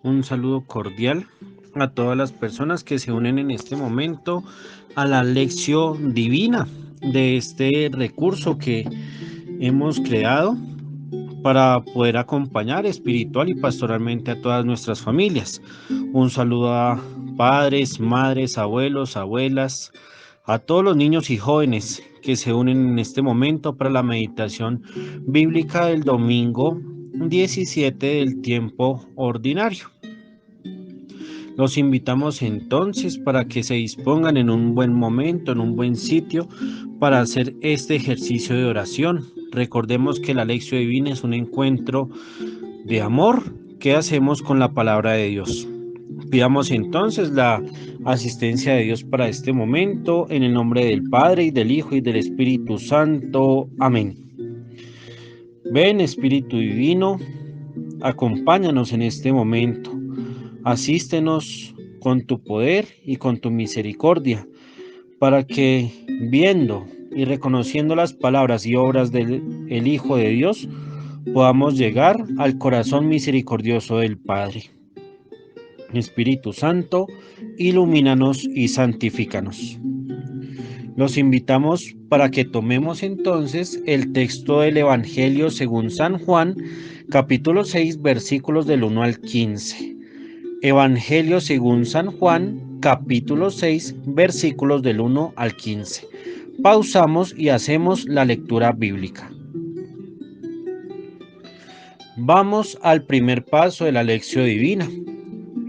Un saludo cordial a todas las personas que se unen en este momento a la lección divina de este recurso que hemos creado para poder acompañar espiritual y pastoralmente a todas nuestras familias. Un saludo a padres, madres, abuelos, abuelas, a todos los niños y jóvenes que se unen en este momento para la meditación bíblica del domingo 17 del tiempo ordinario. Los invitamos entonces para que se dispongan en un buen momento, en un buen sitio, para hacer este ejercicio de oración. Recordemos que la lección divina es un encuentro de amor que hacemos con la palabra de Dios. Pidamos entonces la asistencia de Dios para este momento, en el nombre del Padre, y del Hijo, y del Espíritu Santo. Amén. Ven, Espíritu Divino, acompáñanos en este momento. Asístenos con tu poder y con tu misericordia, para que, viendo y reconociendo las palabras y obras del Hijo de Dios, podamos llegar al corazón misericordioso del Padre. Espíritu Santo, ilumínanos y santifícanos. Los invitamos para que tomemos entonces el texto del Evangelio según San Juan, capítulo 6, versículos del 1 al 15. Evangelio según San Juan, capítulo 6, versículos del 1 al 15. Pausamos y hacemos la lectura bíblica. Vamos al primer paso de la lección divina,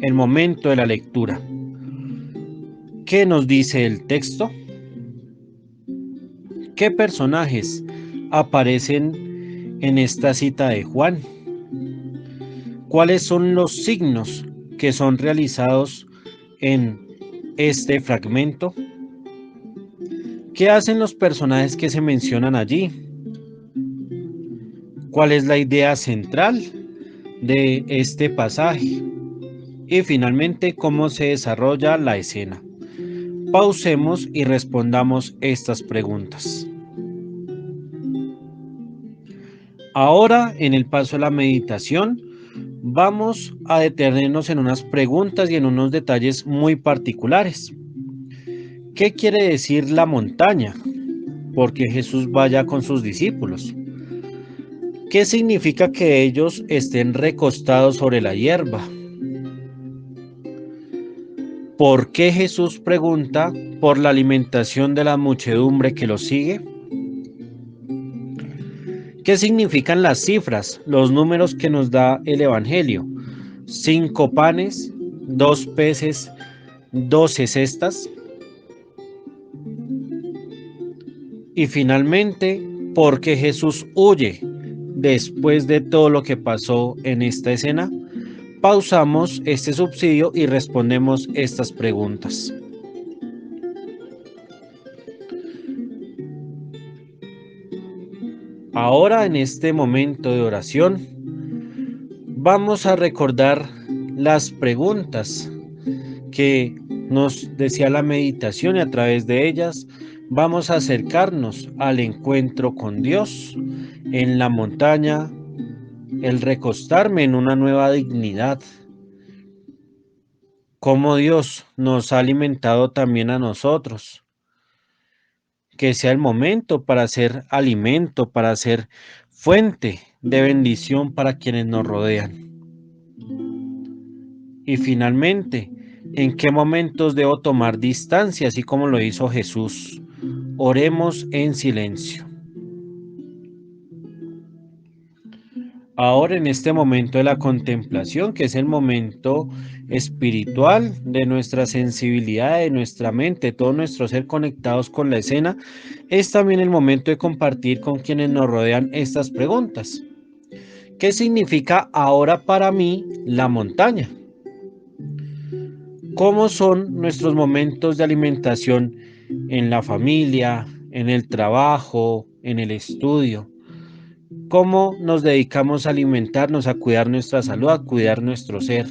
el momento de la lectura. ¿Qué nos dice el texto? ¿Qué personajes aparecen en esta cita de Juan? ¿Cuáles son los signos que son realizados en este fragmento? ¿Qué hacen los personajes que se mencionan allí? ¿Cuál es la idea central de este pasaje? Y finalmente, ¿cómo se desarrolla la escena? Pausemos y respondamos estas preguntas. Ahora, en el paso de la meditación, vamos a detenernos en unas preguntas y en unos detalles muy particulares. ¿Qué quiere decir la montaña? ¿Por qué Jesús vaya con sus discípulos? ¿Qué significa que ellos estén recostados sobre la hierba? ¿Por qué Jesús pregunta por la alimentación de la muchedumbre que lo sigue? ¿Qué significan las cifras, los números que nos da el Evangelio? 5 panes, 2 peces, 12 cestas. Y finalmente, ¿por qué Jesús huye después de todo lo que pasó en esta escena? Pausamos este subsidio y respondemos estas preguntas. Ahora, en este momento de oración, vamos a recordar las preguntas que nos decía la meditación, y a través de ellas vamos a acercarnos al encuentro con Dios en la montaña, el recostarme en una nueva dignidad, cómo Dios nos ha alimentado también a nosotros, que sea el momento para ser alimento, para ser fuente de bendición para quienes nos rodean. Y finalmente, ¿en qué momentos debo tomar distancia, así como lo hizo Jesús? Oremos en silencio. Ahora, en este momento de la contemplación, que es el momento espiritual de nuestra sensibilidad, de nuestra mente, todo nuestro ser conectados con la escena, es también el momento de compartir con quienes nos rodean estas preguntas. ¿Qué significa ahora para mí la montaña? ¿Cómo son nuestros momentos de alimentación en la familia, en el trabajo, en el estudio? ¿Cómo nos dedicamos a alimentarnos, a cuidar nuestra salud, a cuidar nuestro ser?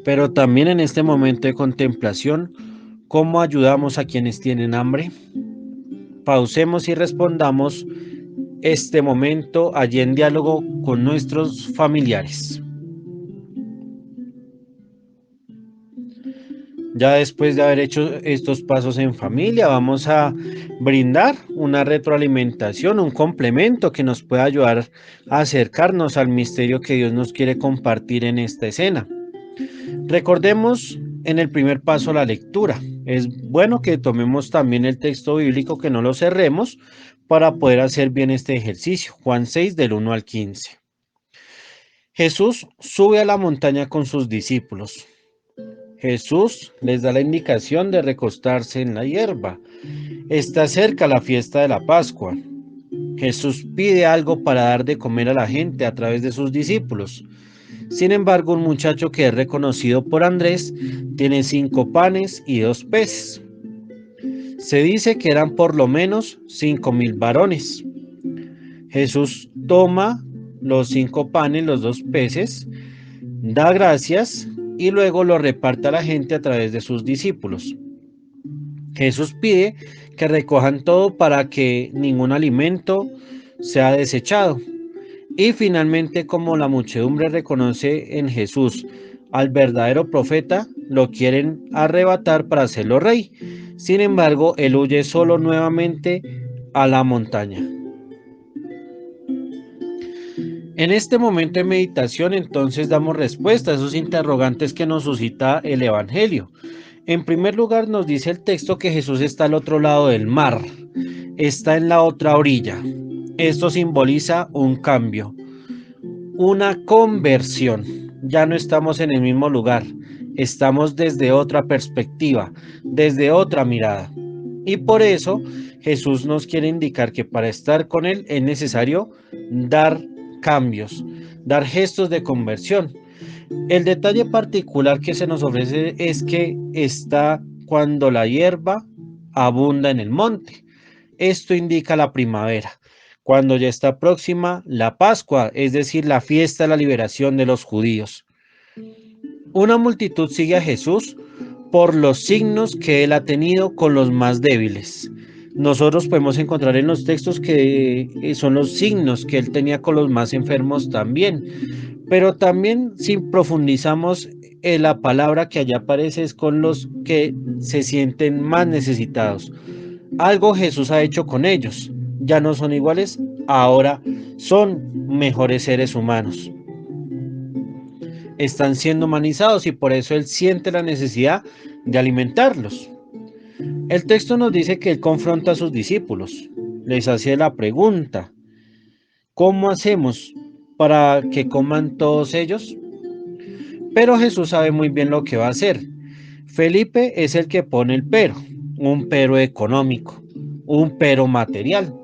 Pero también en este momento de contemplación, ¿cómo ayudamos a quienes tienen hambre? Pausemos y respondamos este momento allí en diálogo con nuestros familiares. Ya después de haber hecho estos pasos en familia, vamos a brindar una retroalimentación, un complemento que nos pueda ayudar a acercarnos al misterio que Dios nos quiere compartir en esta escena. Recordemos en el primer paso la lectura. Es bueno que tomemos también el texto bíblico, que no lo cerremos, para poder hacer bien este ejercicio. Juan 6 del 1 al 15. Jesús sube a la montaña con sus discípulos. Jesús les da la indicación de recostarse en la hierba. Está cerca la fiesta de la Pascua. Jesús pide algo para dar de comer a la gente a través de sus discípulos. Sin embargo, un muchacho que es reconocido por Andrés tiene 5 panes y 2 peces. Se dice que eran por lo menos 5,000 varones. Jesús toma los 5 panes, los 2 peces, da gracias y luego lo reparte a la gente a través de sus discípulos. Jesús pide que recojan todo para que ningún alimento sea desechado. Y finalmente, como la muchedumbre reconoce en Jesús al verdadero profeta, lo quieren arrebatar para hacerlo rey. Sin embargo, él huye solo nuevamente a la montaña. En este momento de meditación, entonces damos respuesta a esos interrogantes que nos suscita el Evangelio. En primer lugar, nos dice el texto que Jesús está al otro lado del mar, está en la otra orilla. Esto simboliza un cambio, una conversión. Ya no estamos en el mismo lugar, estamos desde otra perspectiva, desde otra mirada. Y por eso Jesús nos quiere indicar que para estar con Él es necesario dar cambios, dar gestos de conversión. El detalle particular que se nos ofrece es que está cuando la hierba abunda en el monte. Esto indica la primavera, cuando ya está próxima la Pascua, es decir, la fiesta de la liberación de los judíos. Una multitud sigue a Jesús por los signos que él ha tenido con los más débiles. Nosotros podemos encontrar en los textos que son los signos que él tenía con los más enfermos también. Pero también, si profundizamos en la palabra que allá aparece, es con los que se sienten más necesitados. Algo Jesús ha hecho con ellos. Ya no son iguales, ahora son mejores seres humanos. Están siendo humanizados y por eso Él siente la necesidad de alimentarlos. El texto nos dice que Él confronta a sus discípulos. Les hace la pregunta: ¿cómo hacemos para que coman todos ellos? Pero Jesús sabe muy bien lo que va a hacer. Felipe es el que pone el pero, un pero económico, un pero material.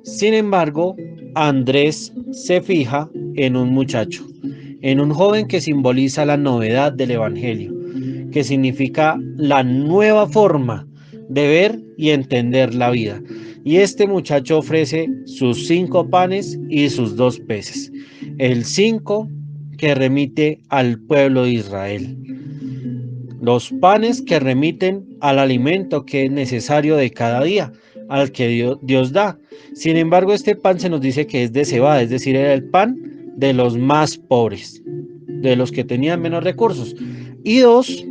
Sin embargo, Andrés se fija en un muchacho, en un joven que simboliza la novedad del Evangelio, que significa la nueva forma de ver y entender la vida. Y este muchacho ofrece sus 5 panes y sus 2 peces. El 5 que remite al pueblo de Israel. Los panes que remiten al alimento que es necesario de cada día, al que Dios da. Sin embargo, este pan se nos dice que es de cebada, es decir, era el pan de los más pobres, de los que tenían menos recursos. Y 2,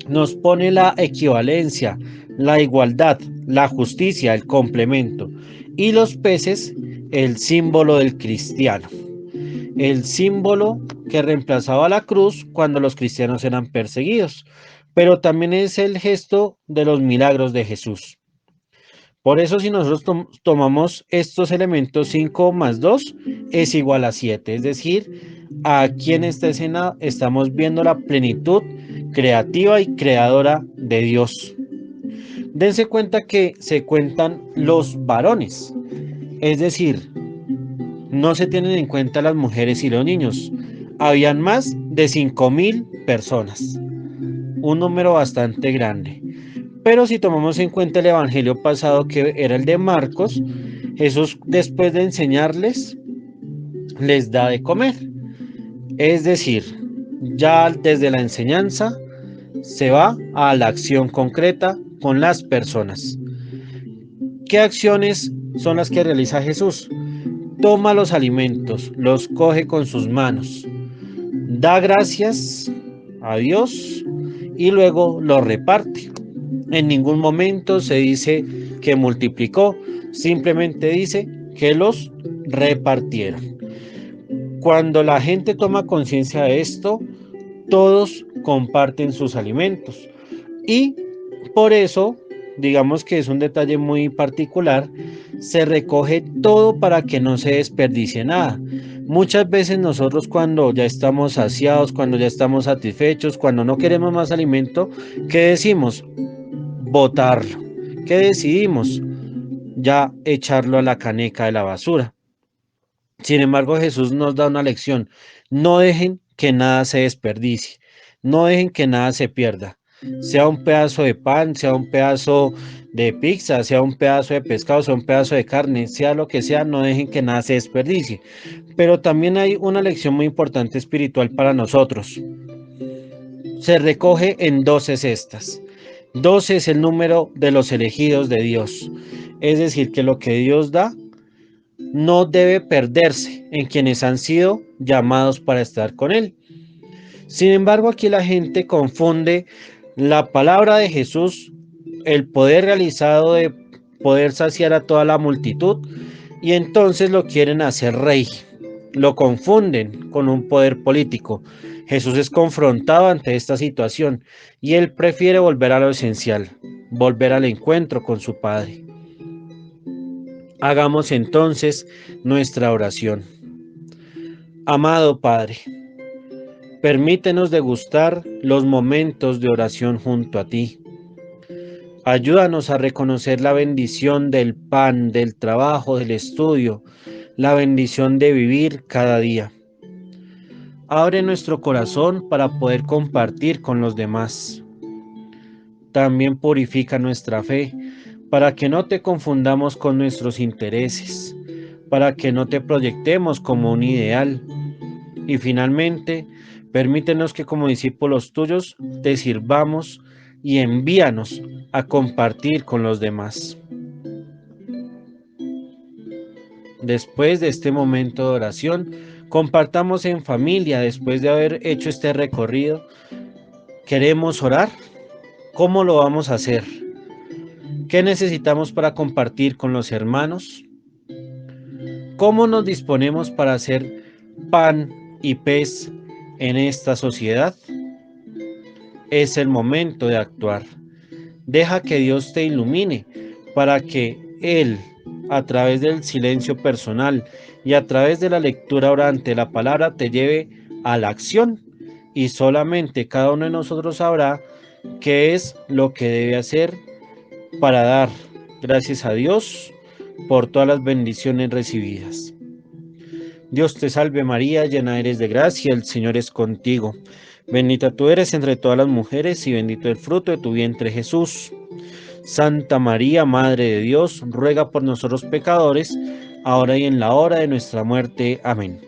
nos pone la equivalencia, la igualdad, la justicia, el complemento. Y los peces, el símbolo del cristiano. El símbolo que reemplazaba la cruz cuando los cristianos eran perseguidos, pero también es el gesto de los milagros de Jesús. Por eso, si nosotros tomamos estos elementos, 5 más 2 es igual a 7, es decir, aquí en esta escena estamos viendo la plenitud creativa y creadora de Dios. Dense cuenta que se cuentan los varones, es decir, no se tienen en cuenta las mujeres y los niños. Habían más de 5,000 personas, un número bastante grande. Pero si tomamos en cuenta el evangelio pasado, que era el de Marcos, Jesús, después de enseñarles, les da de comer. Es decir, ya desde la enseñanza se va a la acción concreta con las personas. ¿Qué acciones son las que realiza Jesús? Toma los alimentos, los coge con sus manos, da gracias a Dios y luego lo reparte. En ningún momento se dice que multiplicó, simplemente dice que los repartieron. Cuando la gente toma conciencia de esto, todos comparten sus alimentos. Y por eso, digamos que es un detalle muy particular, se recoge todo para que no se desperdicie nada. Muchas veces nosotros cuando ya estamos saciados, cuando ya estamos satisfechos, cuando no queremos más alimento, ¿qué decimos? Botarlo. ¿Qué decidimos? Ya echarlo a la caneca de la basura. Sin embargo, Jesús nos da una lección. No dejen que nada se desperdicie. No dejen que nada se pierda. Sea un pedazo de pan, sea un pedazo de pizza, sea un pedazo de pescado, sea un pedazo de carne, sea lo que sea, no dejen que nada se desperdicie. Pero también hay una lección muy importante espiritual para nosotros. Se recoge en 12 cestas. 12 es el número de los elegidos de Dios. Es decir, que lo que Dios da no debe perderse en quienes han sido llamados para estar con Él. Sin embargo, aquí la gente confunde la palabra de Jesús, el poder realizado de poder saciar a toda la multitud, y entonces lo quieren hacer rey. Lo confunden con un poder político. Jesús es confrontado ante esta situación y él prefiere volver a lo esencial, volver al encuentro con su Padre. Hagamos entonces nuestra oración. Amado Padre, permítenos degustar los momentos de oración junto a ti. Ayúdanos a reconocer la bendición del pan, del trabajo, del estudio, la bendición de vivir cada día. Abre nuestro corazón para poder compartir con los demás. También purifica nuestra fe para que no te confundamos con nuestros intereses, para que no te proyectemos como un ideal. Y finalmente, permítenos que como discípulos tuyos te sirvamos y envíanos a compartir con los demás. Después de este momento de oración, compartamos en familia después de haber hecho este recorrido. ¿Queremos orar? ¿Cómo lo vamos a hacer? ¿Qué necesitamos para compartir con los hermanos? ¿Cómo nos disponemos para hacer pan y pez en esta sociedad? Es el momento de actuar. Deja que Dios te ilumine para que Él, a través del silencio personal y a través de la lectura orante de la palabra, te lleve a la acción. Y solamente cada uno de nosotros sabrá qué es lo que debe hacer para dar gracias a Dios por todas las bendiciones recibidas. Dios te salve María, llena eres de gracia, el Señor es contigo. Bendita tú eres entre todas las mujeres y bendito el fruto de tu vientre Jesús. Santa María, Madre de Dios, ruega por nosotros pecadores, ahora y en la hora de nuestra muerte. Amén.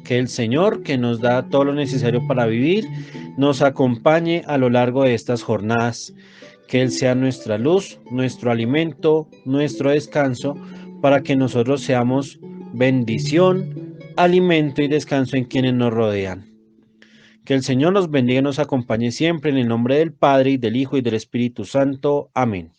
Que el Señor, que nos da todo lo necesario para vivir, nos acompañe a lo largo de estas jornadas. Que Él sea nuestra luz, nuestro alimento, nuestro descanso, para que nosotros seamos bendición, alimento y descanso en quienes nos rodean. Que el Señor nos bendiga y nos acompañe siempre en el nombre del Padre, y del Hijo, y del Espíritu Santo. Amén.